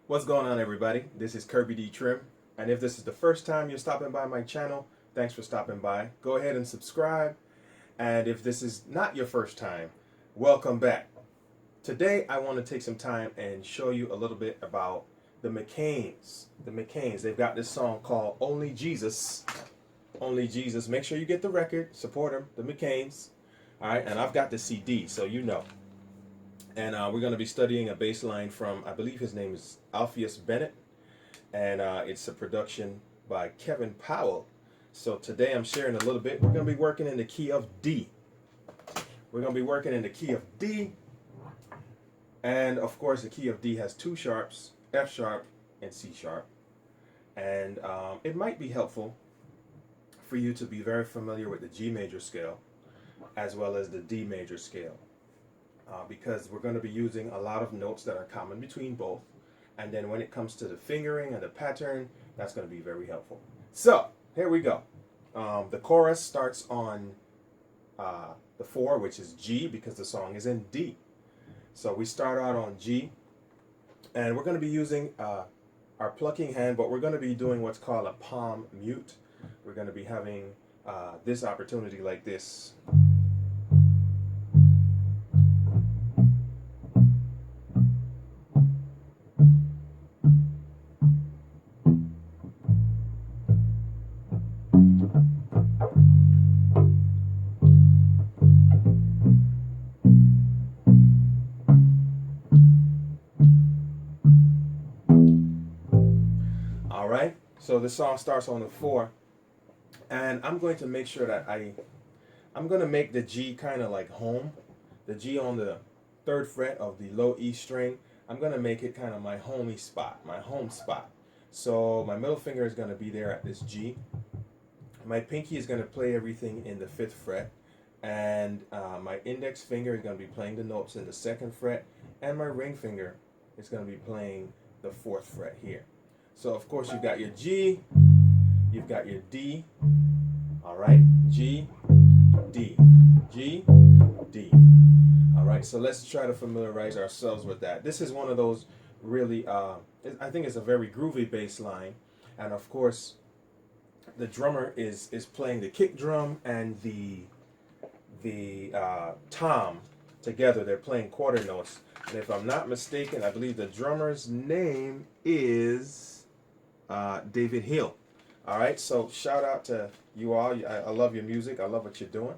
What's going on, everybody? This is KirbyDTrim, and if this is the first time you're stopping by my channel, thanks for stopping by. Go ahead and subscribe, and if this is not your first time, welcome back. Today I want to take some time and show you a little bit about the McKains. The McKains, they've got this song called Only Jesus. Only Jesus. Make sure you get the record, support them, the McKains. All right, and I've got the CD, so you know. And we're going to be studying a bass line from, I believe his name is Alpheus Bennett, and it's a production by Kevin Powell. So today I'm sharing a little bit. We're going to be working in the key of D. We're going to be working in the key of D, and of course the key of D has two sharps, F sharp and C sharp. And it might be helpful for you to be very familiar with the G major scale as well as the D major scale. Because we're going to be using a lot of notes that are common between both. And then when it comes to the fingering and the pattern, that's going to be very helpful. So, here we go. The chorus starts on the 4, which is G, because the song is in D. So we start out on G. And we're going to be using our plucking hand, but we're going to be doing what's called a palm mute. We're going to be having this opportunity like this. All right, so the song starts on the 4, and I'm going to make sure that I'm going to make the G kind of like home. The G on the 3rd fret of the low E string, I'm going to make it kind of my homey spot, my home spot. So my middle finger is going to be there at this G. My pinky is going to play everything in the 5th fret, and my index finger is going to be playing the notes in the 2nd fret, and my ring finger is going to be playing the 4th fret here. So of course you've got your G, you've got your D, all right, G, D, G, D. All right, so let's try to familiarize ourselves with that. This is one of those really, I think it's a very groovy bass line, and of course the drummer is playing the kick drum and the tom together. They're playing quarter notes, and if I'm not mistaken, I believe the drummer's name is David Hill. All right, so shout out to you all. I love your music. I love what you're doing.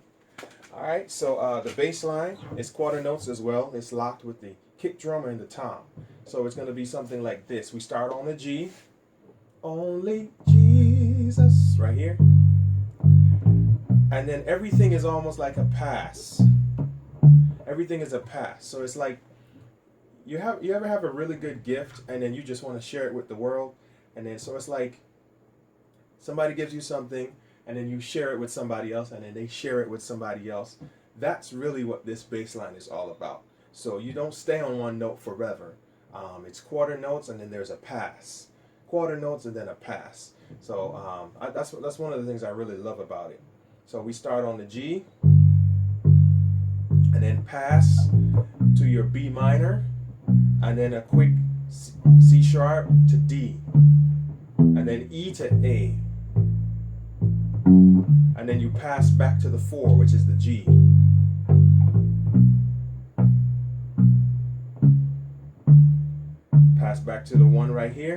All right, so the bass line is quarter notes as well. It's locked with the kick drum and the tom. So it's going to be something like this. We start on the G. Only Jesus, right here. And then everything is almost like a pass. Everything is a pass. So it's like you ever have a really good gift and then you just want to share it with the world. And then so it's like somebody gives you something and then you share it with somebody else and then they share it with somebody else. That's really what this bass line is all about. So you don't stay on one note forever. It's quarter notes and then there's a pass. Quarter notes and then a pass. So that's one of the things I really love about it. So we start on the G and then pass to your B minor and then a quick C sharp to D and then E to A, and then you pass back to the 4, which is the G. Pass back to the 1 right here.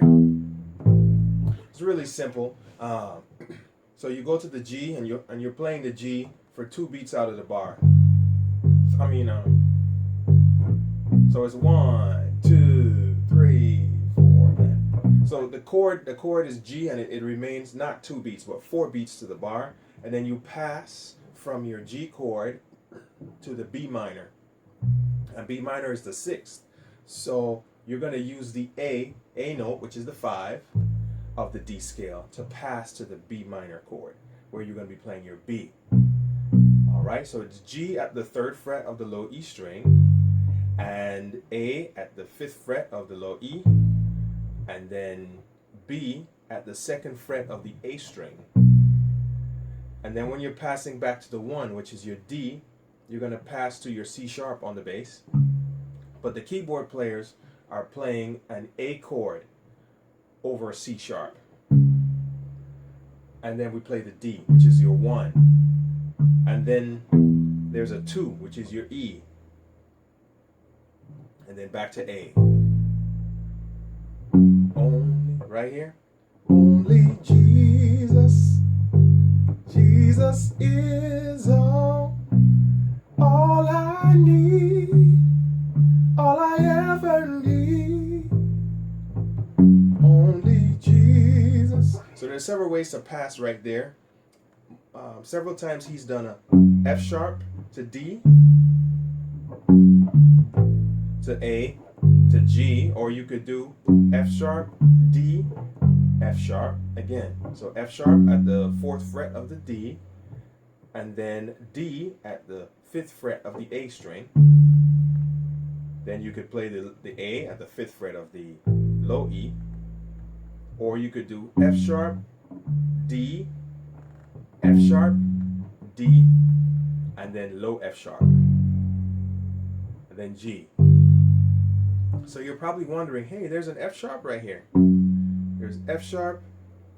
It's really simple. So you go to the G and you're playing the G for 2 beats out of the bar. So it's 1, 2, 3, 4. So the chord is G, and it remains not 2 beats but 4 beats to the bar, and then you pass from your G chord to the B minor, and B minor is the 6th. So you're going to use the A note, which is the 5 of the D scale, to pass to the B minor chord, where you're going to be playing your B. All right, so it's G at the 3rd fret of the low E string, and A at the 5th fret of the low E, and then B at the 2nd fret of the A string. And then when you're passing back to the 1, which is your D, you're going to pass to your C sharp on the bass. But the keyboard players are playing an A chord over a C sharp. And then we play the D, which is your 1. And then there's a 2, which is your E. And then back to A. Only, right here. Only Jesus, Jesus is all I need, all I ever need. Only Jesus. So there's several ways to pass right there. Several times he's done a F sharp to D, to A, to G, or you could do F sharp, D, F sharp again. So F sharp at the 4th fret of the D, and then D at the 5th fret of the A string. Then you could play the A at the 5th fret of the low E, or you could do F sharp, D, F sharp, D, and then low F sharp, and then G. So you're probably wondering, hey, there's an F sharp right here. There's F sharp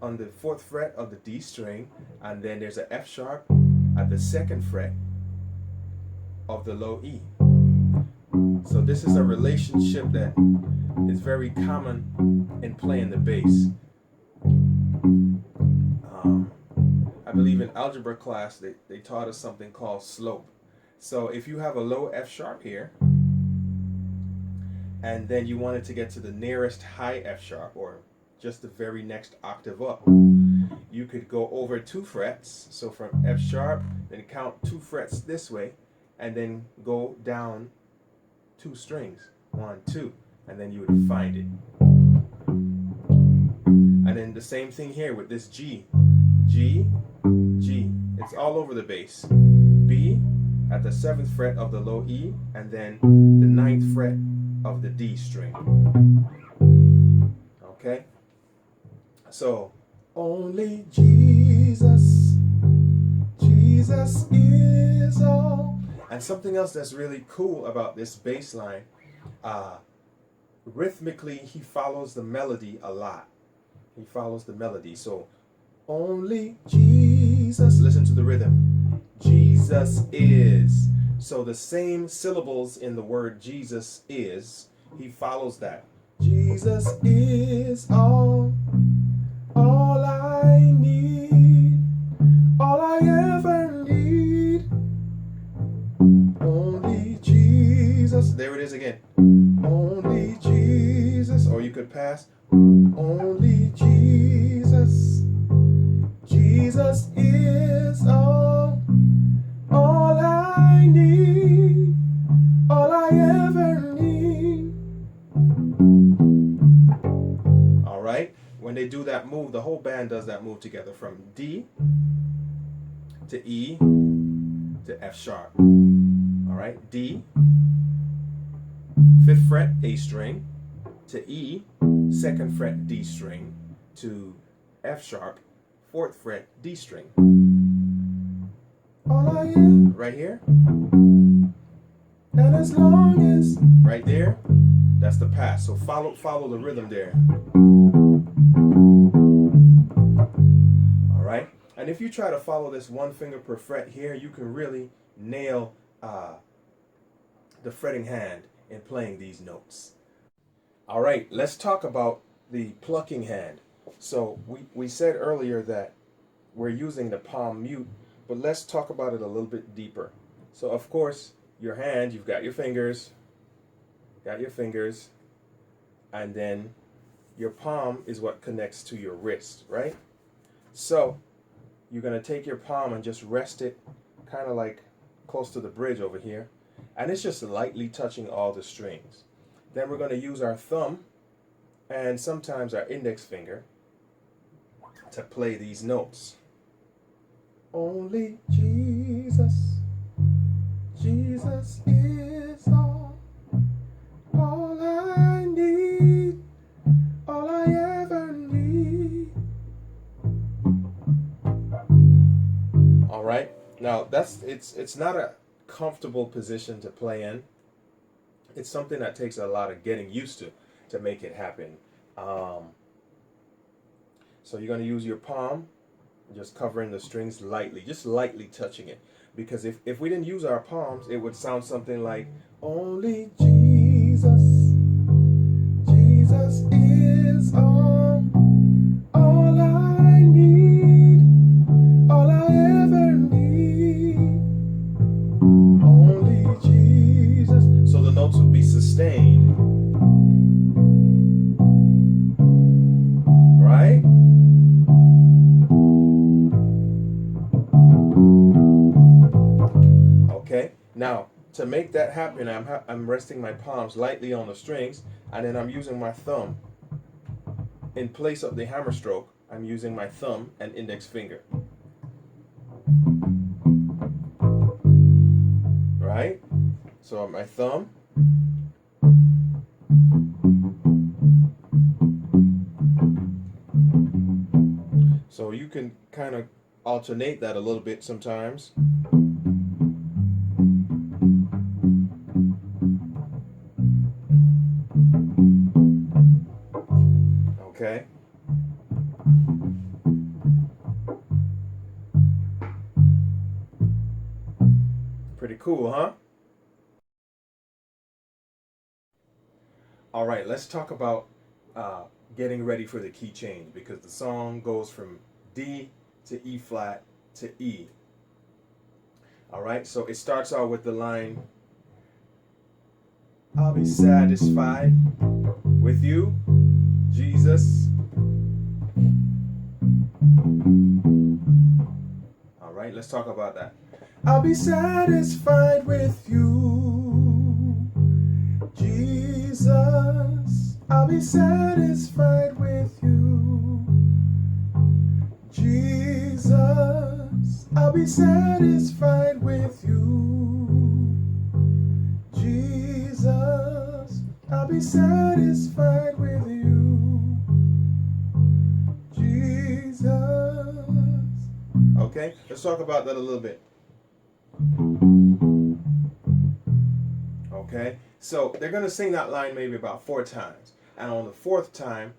on the 4th fret of the D string, and then there's an F sharp at the 2nd fret of the low E. So this is a relationship that is very common in playing the bass. I believe in algebra class they taught us something called slope. So if you have a low F sharp here, and then you wanted to get to the nearest high F sharp, or just the very next octave up, you could go over 2 frets. So from F sharp, then count 2 frets this way, and then go down 2 strings, 1, 2, and then you would find it. And then the same thing here with this G, G, G. It's all over the bass. B at the 7th fret of the low E, and then the 9th fret of the D string. Okay? So, only Jesus, Jesus is all. And something else that's really cool about this bass line, rhythmically he follows the melody a lot. He follows the melody. So, only Jesus, listen to the rhythm. Jesus is. So the same syllables in the word Jesus is, he follows that. Jesus is all I need, all I ever need. Only Jesus. There it is again. Only Jesus. Or you could pass. Only Jesus. Jesus is all I need, all I ever need. All right. When they do that move, the whole band does that move together, from D to E to F sharp. All right. D, 5th fret A string, to E, 2nd fret D string, to F sharp, 4th fret D string. All I am right here. And as long as right there, that's the pass. So follow the rhythm there. All right. And if you try to follow this 1 finger per fret here, you can really nail the fretting hand in playing these notes. All right, let's talk about the plucking hand. So we said earlier that we're using the palm mute, but let's talk about it a little bit deeper. So of course, your hand, you've got your fingers, and then your palm is what connects to your wrist, right? So you're going to take your palm and just rest it kind of like close to the bridge over here, and it's just lightly touching all the strings. Then we're going to use our thumb and sometimes our index finger to play these notes. Only Jesus, Jesus is all I need, all I ever need. All right. Now it's not a comfortable position to play in. It's something that takes a lot of getting used to. to make it happen. So you're going to use your palm, just covering the strings lightly, just lightly touching it. Because if we didn't use our palms, it would sound something like, only Jesus, Jesus is all I need, all I ever need, only Jesus. So the notes would be sustained, right? Okay, now to make that happen, I'm resting my palms lightly on the strings, and then I'm using my thumb. In place of the hammer stroke, I'm using my thumb and index finger. Right? So my thumb. So you can kind of alternate that a little bit sometimes. Okay. Pretty cool, huh? All right, let's talk about getting ready for the key change, because the song goes from D to E flat to E. All right, so it starts out with the line, I'll be satisfied with you, Jesus. All right, let's talk about that. I'll be satisfied with you, Jesus. I'll be satisfied with you, Jesus. I'll be satisfied with you, Jesus. I'll be satisfied with you, Jesus. Okay, let's talk about that a little bit. Okay, so they're going to sing that line maybe about 4 times. And on the 4th time,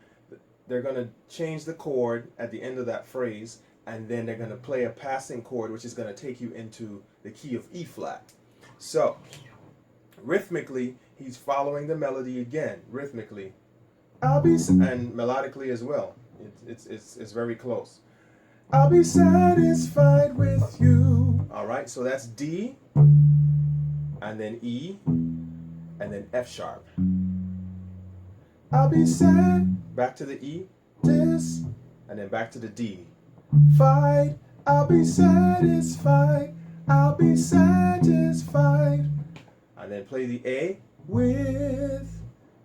they're going to change the chord at the end of that phrase, and then they're going to play a passing chord, which is going to take you into the key of E flat. So, rhythmically, he's following the melody again, rhythmically. And melodically as well. It's very close. I'll be satisfied with you. All right, so that's D, and then E, and then F sharp. I'll be sad. Back to the E, this, and then back to the D. Fight. I'll be satisfied. I'll be satisfied. And then play the A with,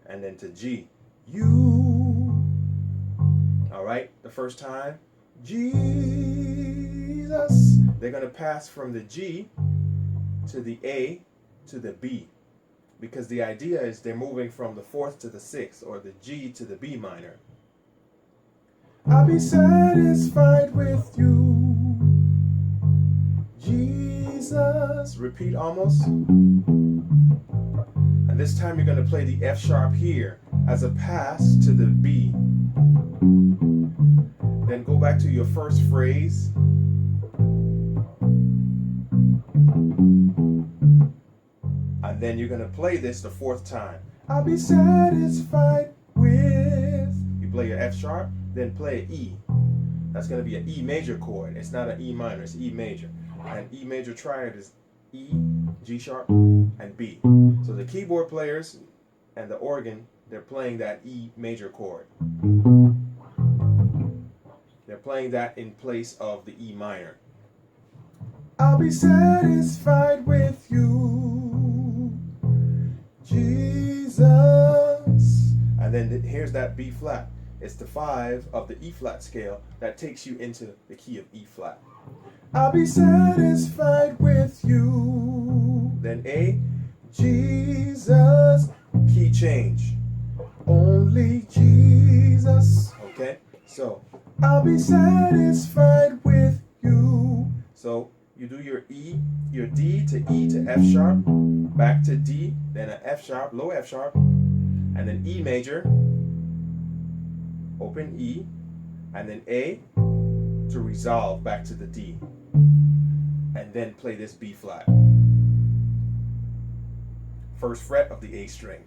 and then to G. You. All right, the first time. Jesus. They're going to pass from the G to the A to the B, because the idea is they're moving from the 4th to the 6th, or the G to the B minor. I'll be satisfied with you, Jesus. Repeat almost. And this time you're going to play the F sharp here as a pass to the B. Then go back to your first phrase. And then you're going to play this the 4th time. I'll be satisfied with. You play your F sharp, then play an E. That's going to be an E major chord. It's not an E minor, it's E major. And E major triad is E, G sharp, and B. So the keyboard players and the organ, they're playing that E major chord. They're playing that in place of the E minor. I'll be satisfied with you, Jesus. And then here's that B flat. It's the 5 of the E flat scale that takes you into the key of E flat. I'll be satisfied with you. Then A, Jesus, key change. Only Jesus. Okay, so I'll be satisfied with you. So you do your E, your D to E to F sharp, back to D, then an F sharp, low F sharp, and then E major, open E, and then A to resolve back to the D, and then play this B flat. First fret of the A string.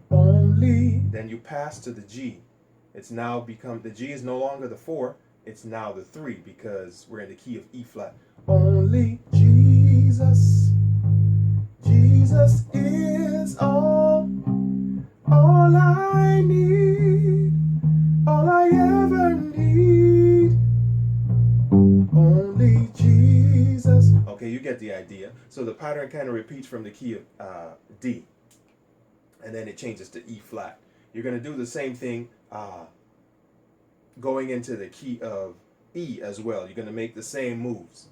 Only, then you pass to the G. It's now become, the G is no longer the 4, it's now the 3 because we're in the key of E flat. Only Jesus, Jesus is all I need, all I ever need. Only Jesus. Okay, you get the idea. So the pattern kind of repeats from the key of D, and then it changes to E flat. You're going to do the same thing going into the key of E as well. You're going to make the same moves.